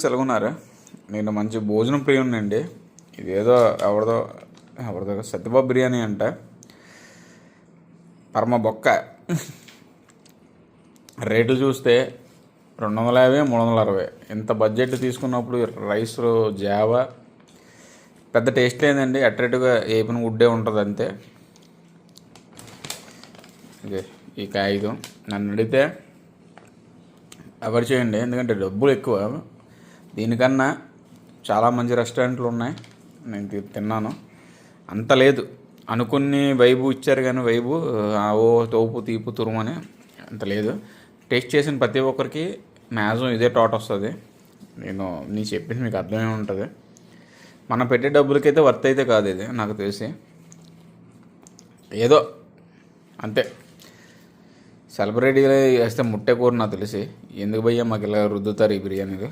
సెలవున్నారా? నేను మంచి భోజనం ప్రియునండి. ఇదేదో ఎవరిదో సత్యబాబు బిర్యానీ అంట, పరమ బొక్క. రేట్లు చూస్తే 250, 360. ఇంత బడ్జెట్ తీసుకున్నప్పుడు రైస్ జావా పెద్ద టేస్ట్ లేదండి. అట్రాక్టివ్గా ఏపిన గుడ్డే ఉంటుంది అంతే. ఇదే ఈ కాగితం నన్ను అడిగితే ఎవరు చేయండి, ఎందుకంటే డబ్బులు ఎక్కువ. దీనికన్నా చాలా మంచి రెస్టారెంట్లు ఉన్నాయి, నేను తిన్నాను. అంత లేదు అనుకుని వైబు ఇచ్చారు, కానీ వైబు ఓ తోపు తీపు తురుమని అంత లేదు. టేస్ట్ చేసిన ప్రతి ఒక్కరికి మ్యాక్సిమం ఇదే టాట్ వస్తుంది. నీ చెప్పింది మీకు అర్థమే ఉంటుంది. మనం పెట్టే డబ్బులకైతే వర్త్ అయితే కాదు ఇది, నాకు తెలిసి. ఏదో అంతే. సెలబ్రిటీగా వేస్తే ముట్టే కూర నాకు తెలిసి. ఎందుకు భయ్యా మాకు ఇలా రుద్దుతారు ఈ బిర్యానీలు?